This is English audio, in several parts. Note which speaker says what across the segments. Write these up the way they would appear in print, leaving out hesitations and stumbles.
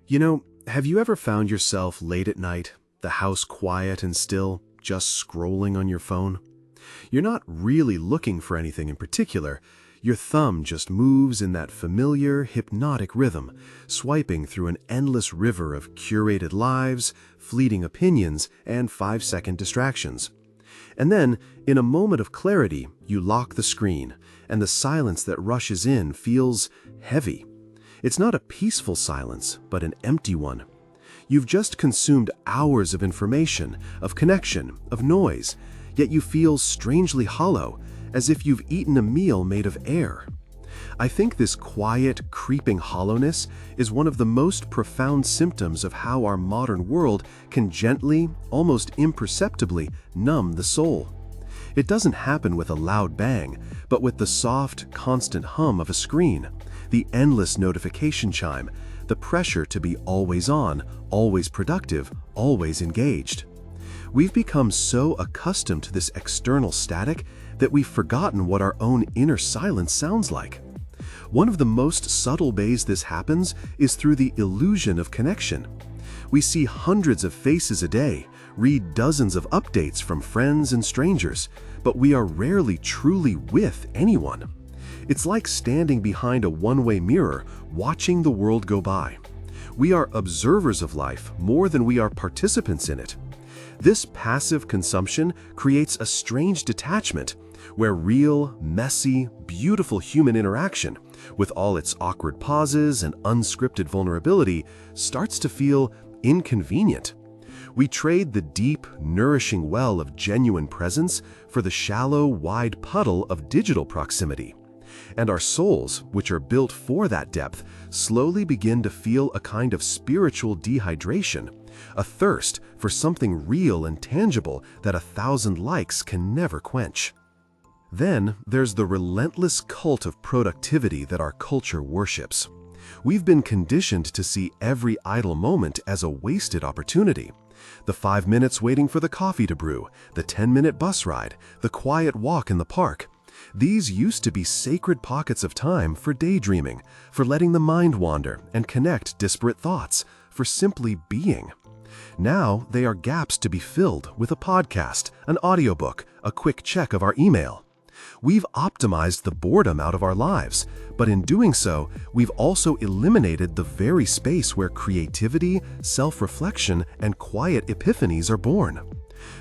Speaker 1: Have you ever found yourself late at night, the house quiet and still, just scrolling on your phone? You're not really looking for anything in particular. Your thumb just moves in that familiar, hypnotic rhythm, swiping through an endless river of curated lives, fleeting opinions, and 5-second distractions. And then, in a moment of clarity, you lock the screen, and the silence that rushes in feels heavy. It's not a peaceful silence, but an empty one. You've just consumed hours of information, of connection, of noise, yet you feel strangely hollow, as if you've eaten a meal made of air. I think this quiet, creeping hollowness is one of the most profound symptoms of how our modern world can gently, almost imperceptibly, numb the soul. It doesn't happen with a loud bang, but with the soft, constant hum of a screen, the endless notification chime, the pressure to be always on, always productive, always engaged. We've become so accustomed to this external static that we've forgotten what our own inner silence sounds like. One of the most subtle ways this happens is through the illusion of connection. We see hundreds of faces a day, read dozens of updates from friends and strangers, but we are rarely truly with anyone. It's like standing behind a one-way mirror, watching the world go by. We are observers of life more than we are participants in it. This passive consumption creates a strange detachment, where real, messy, beautiful human interaction, with all its awkward pauses and unscripted vulnerability, starts to feel inconvenient. We trade the deep, nourishing well of genuine presence for the shallow, wide puddle of digital proximity. And our souls, which are built for that depth, slowly begin to feel a kind of spiritual dehydration, a thirst for something real and tangible that 1,000 likes can never quench. Then there's the relentless cult of productivity that our culture worships. We've been conditioned to see every idle moment as a wasted opportunity. The 5 minutes waiting for the coffee to brew, the 10-minute bus ride, the quiet walk in the park. These used to be sacred pockets of time for daydreaming, for letting the mind wander and connect disparate thoughts, for simply being. Now they are gaps to be filled with a podcast, an audiobook, a quick check of our email. We've optimized the boredom out of our lives, but in doing so, we've also eliminated the very space where creativity, self-reflection, and quiet epiphanies are born.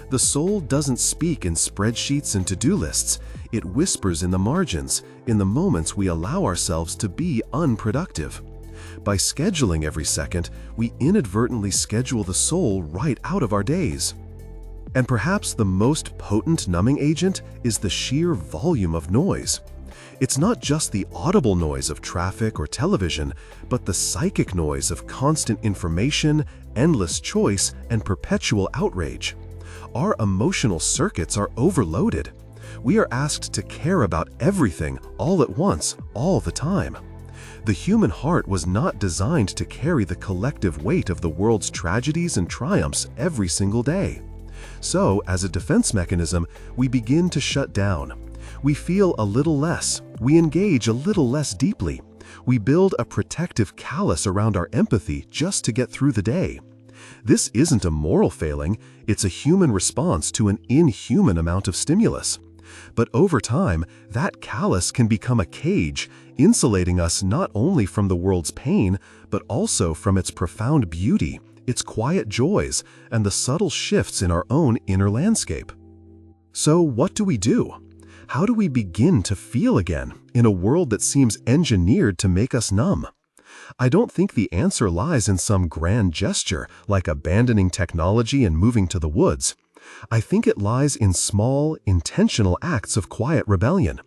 Speaker 1: The soul doesn't speak in spreadsheets and to-do lists. It whispers in the margins, in the moments we allow ourselves to be unproductive. By scheduling every second, we inadvertently schedule the soul right out of our days. And perhaps the most potent numbing agent is the sheer volume of noise. It's not just the audible noise of traffic or television, but the psychic noise of constant information, endless choice, and perpetual outrage. Our emotional circuits are overloaded. We are asked to care about everything all at once, all the time. The human heart was not designed to carry the collective weight of the world's tragedies and triumphs every single day. So, as a defense mechanism, we begin to shut down. We feel a little less. We engage a little less deeply. We build a protective callus around our empathy just to get through the day. This isn't a moral failing, it's a human response to an inhuman amount of stimulus. But over time, that callus can become a cage, insulating us not only from the world's pain, but also from its profound beauty, its quiet joys, and the subtle shifts in our own inner landscape. So what do we do? How do we begin to feel again in a world that seems engineered to make us numb? I don't think the answer lies in some grand gesture like abandoning technology and moving to the woods. I think it lies in small, intentional acts of quiet rebellion.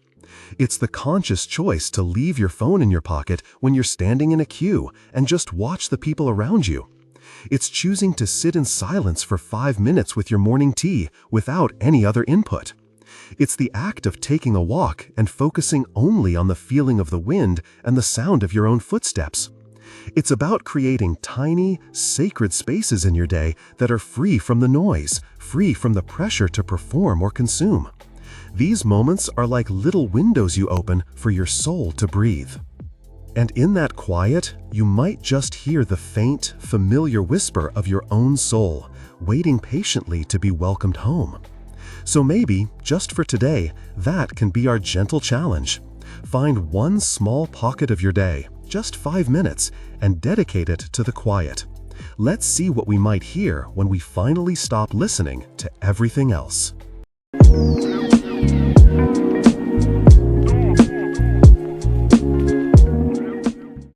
Speaker 1: It's the conscious choice to leave your phone in your pocket when you're standing in a queue and just watch the people around you. It's choosing to sit in silence for 5 minutes with your morning tea without any other input. It's the act of taking a walk and focusing only on the feeling of the wind and the sound of your own footsteps. It's about creating tiny, sacred spaces in your day that are free from the noise, free from the pressure to perform or consume. These moments are like little windows you open for your soul to breathe. And in that quiet, you might just hear the faint, familiar whisper of your own soul, waiting patiently to be welcomed home. So maybe, just for today, that can be our gentle challenge. Find one small pocket of your day, just 5 minutes, and dedicate it to the quiet. Let's see what we might hear when we finally stop listening to everything else.